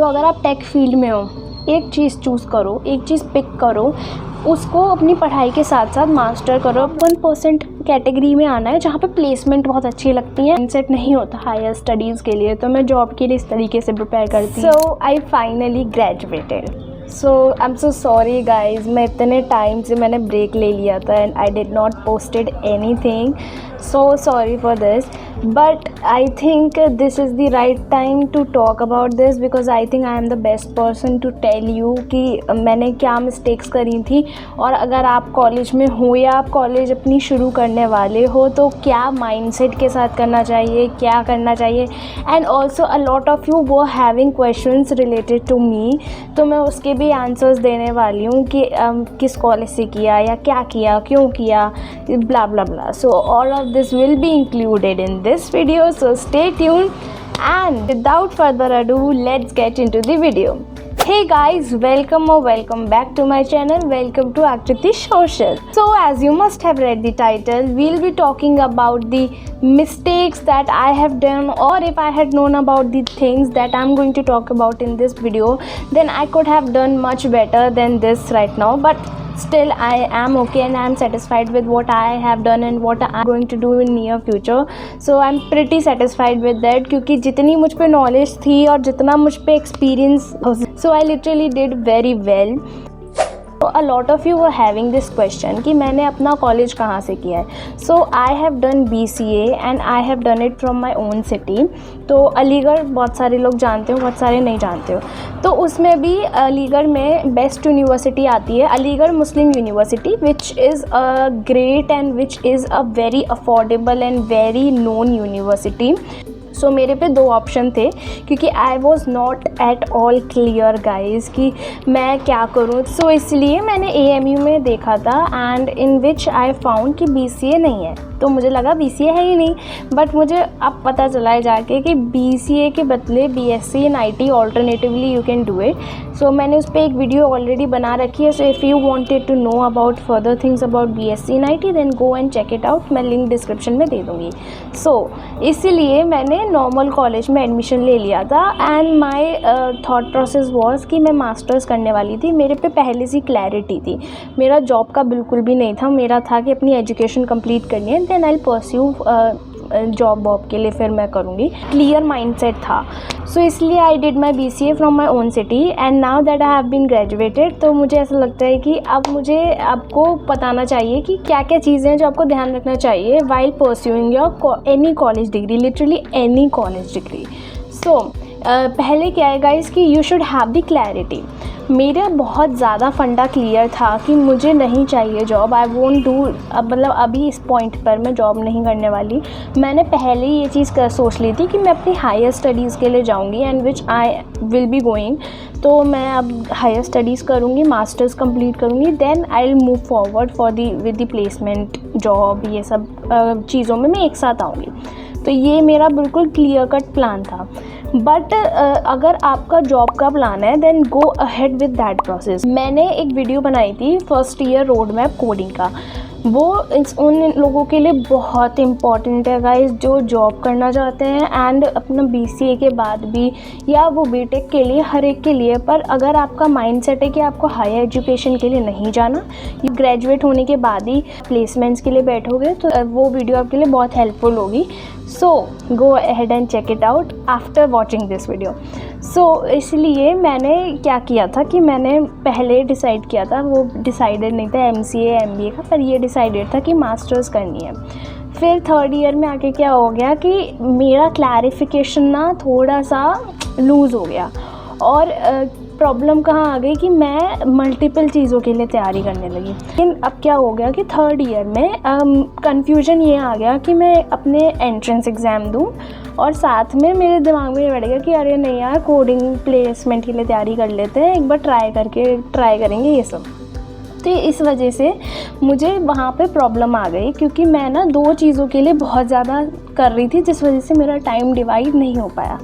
तो अगर आप टेक फील्ड में हो, एक चीज़ चूज़ करो, एक चीज़ पिक करो, उसको अपनी पढ़ाई के साथ साथ मास्टर करो। 1% कैटेगरी में आना है जहाँ पे प्लेसमेंट बहुत अच्छी लगती है। माइंडसेट नहीं होता हायर स्टडीज़ के लिए, तो मैं जॉब के लिए इस तरीके से प्रिपेयर करती हूँ। So I finally graduated. So I am so sorry guys, मैं इतने टाइम से मैंने ब्रेक ले लिया था and I did not posted anything, so sorry for this, but I think this is the right time to talk about this because I think I am the best person to tell you कि मैंने क्या mistakes करी थी। और अगर आप college में हो या आप कॉलेज अपनी शुरू करने वाले हो तो क्या माइंडसेट के साथ करना चाहिए, क्या करना चाहिए। And also a lot of you वो having questions related to me, तो मैं उसके भी आंसर्स देने वाली हूँ कि किस कॉलेज से किया या क्या किया, क्यों किया, blah blah blah. So all of this will be included in this video, so stay tuned, and without further ado, let's get into the video. Hey guys, welcome back to my channel. Welcome to Akriti Social. So as you must have read the title, we'll be talking about the mistakes that I have done, or if I had known about the things that I'm going to talk about in this video, then I could have done much better than this right now. But still I am okay and I am satisfied with what I have done and what I am going to do in near future. So I am pretty satisfied with that, क्योंकि जितनी मुझ पे knowledge थी और जितना मुझ पे experience, so I literally did very well. A lot of you were having this question कि मैंने अपना कॉलेज कहाँ से किया है। So I have done BCA and I have done it from my own city. तो अलीगढ़ बहुत सारे लोग जानते हो, बहुत सारे नहीं जानते हो। तो उसमें भी अलीगढ़ में बेस्ट यूनिवर्सिटी आती है, Aligarh Muslim university, which is a great and which is a very affordable and very known university. So मेरे पे दो ऑप्शन थे, क्योंकि I was not at all clear guys कि मैं क्या करूँ। सो इसलिए मैंने AMU में देखा था and in which I found कि BCA नहीं है, तो मुझे लगा BCA है ही नहीं। बट मुझे अब पता चला है जाके कि BCA के बदले BSc in IT alternatively you can do it. So मैंने उस पर एक वीडियो ऑलरेडी बना रखी है। So if you wanted to know about further things about BSc in IT then go and check it out, मैं लिंक डिस्क्रिप्शन में दे दूँगी। सो इसीलिए मैंने नॉर्मल कॉलेज में एडमिशन ले लिया था and my thought process was कि मैं मास्टर्स करने वाली थी। मेरे पे पहले से क्लैरिटी थी, मेरा जॉब का बिल्कुल भी नहीं था। मेरा था कि अपनी एजुकेशन कंप्लीट करनी है, देन आई परस्यू जॉब वॉब के लिए फिर मैं करूँगी। क्लियर माइंडसेट था। सो इसलिए I did my BCA from my own city and now that I have been graduated. तो मुझे ऐसा लगता है कि अब मुझे आपको बताना चाहिए कि क्या क्या चीज़ें हैं जो आपको ध्यान रखना चाहिए while pursuing your any college degree, literally any college degree. So पहले क्या है गाइस कि you should have the clarity. मेरा बहुत ज़्यादा फंडा क्लियर था कि मुझे नहीं चाहिए जॉब, आई वोंट डू, मतलब अभी इस पॉइंट पर मैं जॉब नहीं करने वाली। मैंने पहले ही ये चीज़ सोच ली थी कि मैं अपनी हायर स्टडीज़ के लिए जाऊंगी and which I will be going. तो मैं अब हायर स्टडीज़ करूंगी, मास्टर्स कंप्लीट करूंगी, then I will move forward for with the placement job, ये सब चीज़ों में मैं एक साथ आऊँगी। तो ये मेरा बिल्कुल क्लियर कट प्लान था। बट अगर आपका जॉब का प्लान है then go ahead with that process. मैंने एक वीडियो बनाई थी first year road map coding का, वो उन लोगों के लिए बहुत इम्पॉर्टेंट है गाइस जो जॉब करना चाहते हैं एंड अपना BCA के बाद भी, या वो BTech के लिए, हर एक के लिए। पर अगर आपका माइंडसेट है कि आपको हायर एजुकेशन के लिए नहीं जाना, ये ग्रेजुएट होने के बाद ही प्लेसमेंट्स के लिए बैठोगे, तो वो वीडियो आपके लिए बहुत हेल्पफुल होगी। So go ahead and check it out after watching this video. So इसलिए मैंने क्या किया था कि मैंने पहले डिसाइड किया था, वो डिसाइडेड नहीं था MCA MBA का, पर ये डिसाइडेड था कि मास्टर्स करनी है। फिर थर्ड ईयर में आके क्या हो गया कि मेरा क्लैरिफिकेशन ना थोड़ा सा लूज़ हो गया, और प्रॉब्लम कहाँ आ गई कि मैं मल्टीपल चीज़ों के लिए तैयारी करने लगी। लेकिन अब क्या हो गया कि थर्ड ईयर में कन्फ्यूजन ये आ गया कि मैं अपने एंट्रेंस एग्ज़ाम दूँ, और साथ में मेरे दिमाग में ये बैठ गया कि अरे नहीं यार, कोडिंग प्लेसमेंट के लिए तैयारी कर लेते हैं, एक बार ट्राई करेंगे ये सब। तो इस वजह से मुझे वहाँ पे प्रॉब्लम आ गई, क्योंकि मैं ना दो चीज़ों के लिए बहुत ज़्यादा कर रही थी, जिस वजह से मेरा टाइम डिवाइड नहीं हो पाया।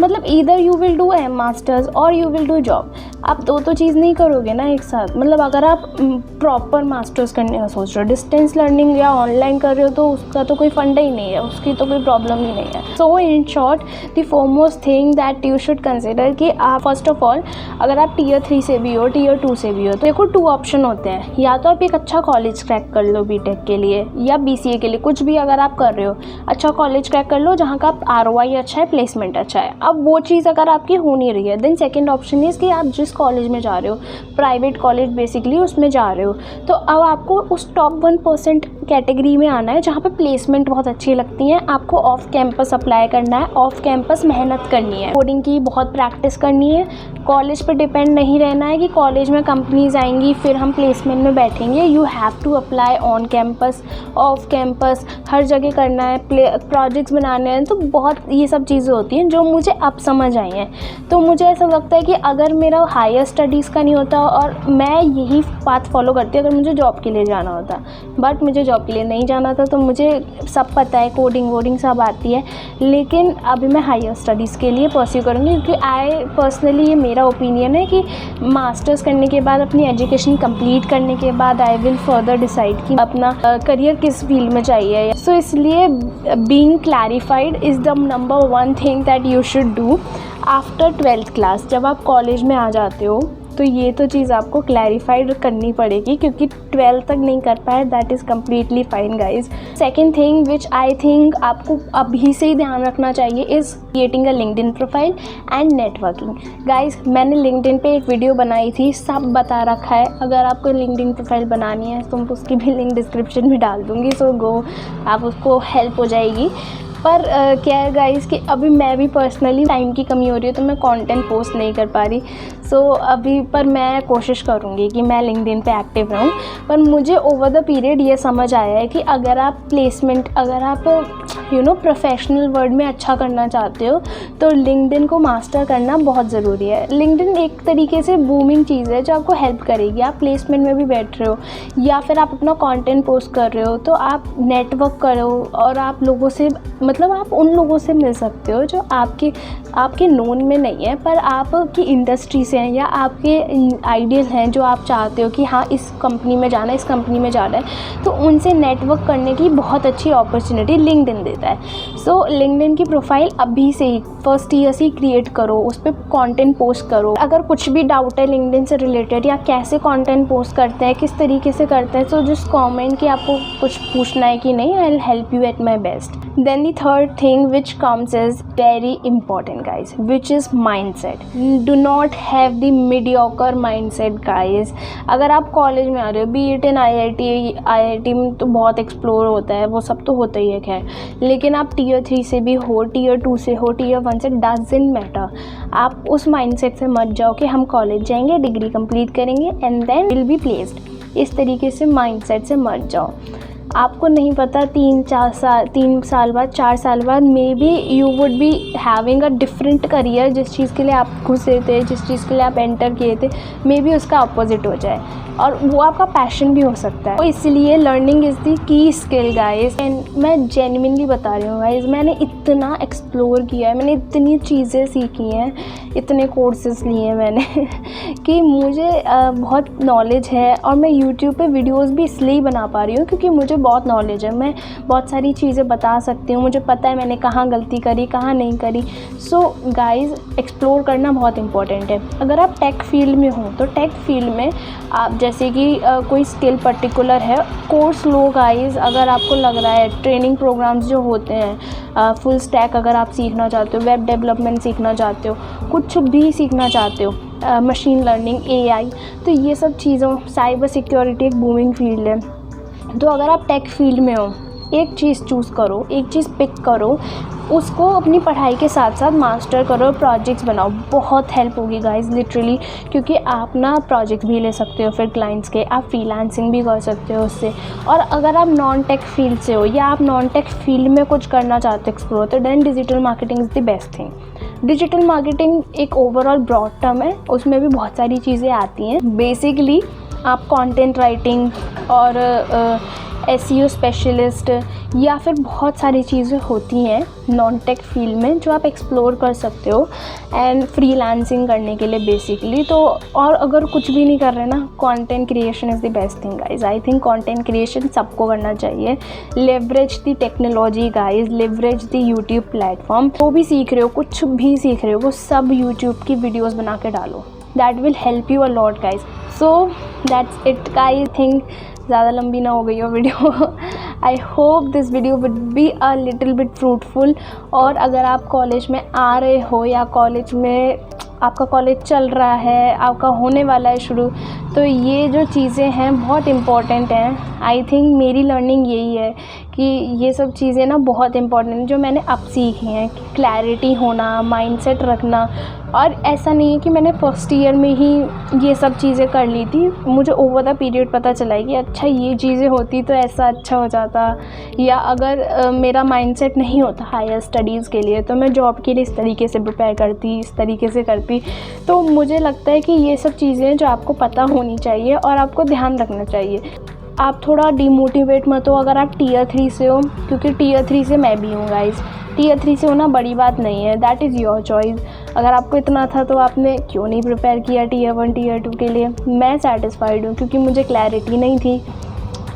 मतलब either you will do masters और यू विल डू जॉब। आप दो चीज़ नहीं करोगे ना एक साथ। मतलब अगर आप प्रॉपर मास्टर्स करने का सोच रहे हो, डिस्टेंस लर्निंग या ऑनलाइन कर रहे हो, तो उसका तो कोई फंडा ही नहीं है, उसकी तो कोई प्रॉब्लम ही नहीं है। So in short the foremost thing that you should consider कि आप फर्स्ट ऑफ ऑल अगर आप टियर 3 से भी हो, टियर 2 से भी हो, तो देखो 2 ऑप्शन होते हैं। या तो आप एक अच्छा कॉलेज क्रैक कर लो बीटेक के लिए या BCA के लिए, कुछ भी अगर आप कर रहे हो, अच्छा कॉलेज क्रैक कर लो जहाँ का आप ROI अच्छा है, प्लेसमेंट अच्छा है। अब वो चीज़ अगर आपकी हो नहीं रही है, देन सेकेंड ऑप्शन इज़ कि आप जिस कॉलेज में जा रहे हो, प्राइवेट कॉलेज बेसिकली, उसमें जा रहे हो, तो अब आपको उस टॉप 1% कैटेगरी में आना है जहाँ पे प्लेसमेंट बहुत अच्छी लगती हैं। आपको ऑफ कैंपस अप्लाई करना है, ऑफ कैंपस मेहनत करनी है, कोडिंग की बहुत प्रैक्टिस करनी है। कॉलेज पे डिपेंड नहीं रहना है कि कॉलेज में कंपनीज आएंगी फिर हम प्लेसमेंट में बैठेंगे। You have to apply on campus, off campus, हर जगह करना है, प्रोजेक्ट्स बनाने हैं। तो बहुत ये सब चीज़ें होती हैं जो मुझे अब समझ आई हैं। तो मुझे ऐसा लगता है कि अगर मेरा हायर स्टडीज़ का नहीं होता और मैं यही पाथ फॉलो करती, अगर मुझे जॉब के लिए जाना होता, बट मुझे जॉब के लिए नहीं जाना था, तो मुझे सब पता है, कोडिंग वोडिंग सब आती है, लेकिन अभी मैं हायर स्टडीज़ के लिए परस्यू करूँगी। क्योंकि आई पर्सनली, ये मेरा ओपिनियन है कि मास्टर्स करने के बाद, अपनी एजुकेशन कंप्लीट करने के बाद, आई विल फर्दर डिसाइड कि अपना करियर किस फील्ड में चाहिए। सो इसलिए being clarified is the number 1 thing that you should do after 12th class. जब आप कॉलेज में आ जाते हो तो ये तो चीज़ आपको क्लैरिफाइड करनी पड़ेगी, क्योंकि 12th तक नहीं कर पाए, that is completely fine guys. Second thing which I think आपको अभी से ही ध्यान रखना चाहिए is creating a LinkedIn profile and networking. Guys मैंने लिंक्डइन पे एक वीडियो बनाई थी, सब बता रखा है। अगर आपको लिंक्डइन प्रोफाइल बनानी है तो उसकी भी लिंक डिस्क्रिप्शन में डाल दूँगी, सो गो, आप उसको हेल्प हो जाएगी। पर क्या है गाइस कि अभी मैं भी पर्सनली टाइम की कमी हो रही है, तो मैं कंटेंट पोस्ट नहीं कर पा रही। सो अभी पर मैं कोशिश करूँगी कि मैं लिंक्डइन पे एक्टिव रहूँ। पर मुझे ओवर द पीरियड ये समझ आया है कि अगर आप प्लेसमेंट, अगर आप प्रोफेशनल वर्ल्ड में अच्छा करना चाहते हो, तो लिंक्डइन को मास्टर करना बहुत ज़रूरी है। लिंक्डइन एक तरीके से बूमिंग चीज़ है जो आपको हेल्प करेगी। आप प्लेसमेंट में भी बैठ रहे हो या फिर आप अपना कंटेंट पोस्ट कर रहे हो, तो आप नेटवर्क करो और आप लोगों से, मतलब आप उन लोगों से मिल सकते हो जो आपके नोन में नहीं है, पर आपकी इंडस्ट्री से हैं या आपके आइडियल हैं, जो आप चाहते हो कि हाँ इस कंपनी में जाना है, इस कंपनी में जाना है, तो उनसे नेटवर्क करने की बहुत अच्छी अपॉर्चुनिटी लिंक्डइन देता है। सो लिंक्डइन की प्रोफाइल अभी से ही फर्स्ट ईयर से ही क्रिएट करो, उस पर कॉन्टेंट पोस्ट करो। अगर कुछ भी डाउट है लिंक्डइन से रिलेटेड या कैसे कॉन्टेंट पोस्ट करते हैं, किस तरीके से करते हैं, सो जस्ट कॉमेंट कि आपको कुछ पूछना है कि नहीं, I will help you at my best. Then the third thing which comes is very important guys, which is mindset. Do not have the mediocre mindset guys. अगर आप कॉलेज में आ रहे हो, बी इट इन IIT में तो बहुत explore होता है, वो सब तो होता ही है खैर, लेकिन आप टियर 3 से भी हो, टियर 2 से हो, टियर 1 से, डजंट मैटर। आप उस माइंडसेट से मत जाओ कि हम कॉलेज जाएंगे, डिग्री कंप्लीट करेंगे and then will be placed. इस तरीके से माइंडसेट से मत जाओ। आपको नहीं पता 3 साल बाद, 4 साल बाद may be you would be having a different career. जिस चीज़ के लिए आप घुसे थे, जिस चीज़ के लिए आप एंटर किए थे, मे बी उसका अपोजिट हो जाए और वो आपका पैशन भी हो सकता है। तो इसलिए लर्निंग इज़ दी की स्किल गाइज। एंड मैं जेन्युइनली बता रही हूँ गाइज, मैंने इतना एक्सप्लोर किया है, मैंने इतनी चीज़ें सीखी हैं, इतने कोर्सेज लिए हैं मैंने कि मुझे बहुत नॉलेज है। और मैं यूट्यूब पे वीडियोस भी इसलिए बना पा रही हूँ क्योंकि मुझे बहुत नॉलेज है, मैं बहुत सारी चीज़ें बता सकती हूँ, मुझे पता है मैंने कहाँ गलती करी, कहाँ नहीं करी। सो गाइज एक्सप्लोर करना बहुत इंपॉर्टेंट है। अगर आप टेक फील्ड में हो तो टेक फील्ड में आप जैसे कि कोई स्किल पर्टिकुलर है, कोर्स लो गाइज। अगर आपको लग रहा है ट्रेनिंग प्रोग्राम्स जो होते हैं, फुल स्टैक अगर आप सीखना चाहते हो, वेब डेवलपमेंट सीखना चाहते हो, कुछ भी सीखना चाहते हो, मशीन लर्निंग, AI, तो ये सब चीज़ों, साइबर सिक्योरिटी एक बूमिंग फील्ड है। तो अगर आप टेक फील्ड में हो, एक चीज़ चूज़ करो, एक चीज़ पिक करो, उसको अपनी पढ़ाई के साथ साथ मास्टर करो, प्रोजेक्ट्स बनाओ। बहुत हेल्प होगी गाइज लिटरली, क्योंकि आप ना प्रोजेक्ट भी ले सकते हो फिर क्लाइंट्स के, आप फ्रीलांसिंग भी कर सकते हो उससे। और अगर आप नॉन टेक फील्ड से हो या आप नॉन टेक फील्ड में कुछ करना चाहते हो एक्सप्लोर, तो then digital marketing is the best thing. Digital marketing एक ओवरऑल ब्रॉड टर्म है, उसमें भी बहुत सारी चीज़ें आती हैं। बेसिकली आप कंटेंट राइटिंग और SEO स्पेशलिस्ट या फिर बहुत सारी चीज़ें होती हैं नॉन टेक फील्ड में जो आप एक्सप्लोर कर सकते हो एंड फ्रीलांसिंग करने के लिए बेसिकली। तो और अगर कुछ भी नहीं कर रहे ना, content creation is the best thing guys. I think content creation सबको करना चाहिए। Leverage the technology guys, leverage the YouTube platform. वो भी सीख रहे हो, कुछ भी सीख रहे हो, वो सब यूट्यूब की वीडियोज़ बना के डालो। That will help you a lot guys. So that's it I think ज़्यादा लंबी ना हो गई हो video. I hope this video would be a little bit fruitful. और अगर आप कॉलेज में आ रहे हो या कॉलेज में आपका कॉलेज चल रहा है, आपका होने वाला है शुरू, तो ये जो चीज़ें हैं बहुत इम्पॉर्टेंट हैं। आई थिंक मेरी लर्निंग यही है कि ये सब चीज़ें ना बहुत इम्पॉर्टेंट हैं जो मैंने अब सीखी हैं, कि क्लैरिटी होना, माइंडसेट रखना। और ऐसा नहीं है कि मैंने फर्स्ट ईयर में ही ये सब चीज़ें कर ली थी, मुझे ओवर द पीरियड पता चला है कि अच्छा ये चीज़ें होती तो ऐसा अच्छा हो जाता। या अगर मेरा माइंडसेट नहीं होता हायर स्टडीज़ के लिए तो मैं जॉब के लिए इस तरीके से प्रिपेयर करती, इस तरीके से करती। तो मुझे लगता है कि ये सब चीज़ें जो आपको पता होनी चाहिए और आपको ध्यान रखना चाहिए। आप थोड़ा डिमोटिवेट मत हो अगर आप टीयर 3 से हो, क्योंकि टीयर 3 से मैं भी हूँ गाइज़। टीयर 3 से होना बड़ी बात नहीं है, दैट इज़ योर चॉइस। अगर आपको इतना था तो आपने क्यों नहीं प्रिपेयर किया टीयर 1 टीयर 2 के लिए। मैं सैटिस्फाइड हूँ क्योंकि मुझे क्लैरिटी नहीं थी।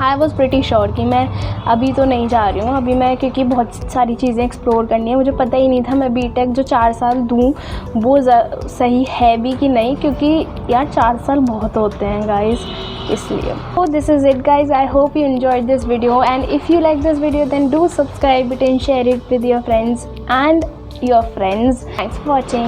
आई वॉज़ प्रिटी श्योर कि मैं अभी तो नहीं जा रही हूँ, अभी मैं, क्योंकि बहुत सारी चीज़ें एक्सप्लोर करनी है। मुझे पता ही नहीं था मैं बीटेक जो 4 साल दूँ वो सही है भी कि नहीं, क्योंकि यार 4 साल बहुत होते हैं गाइस, इसलिए। So this is it guys, I hope you enjoyed this video and if you like this video then do subscribe it and share it with your friends and your friends. Thanks for watching.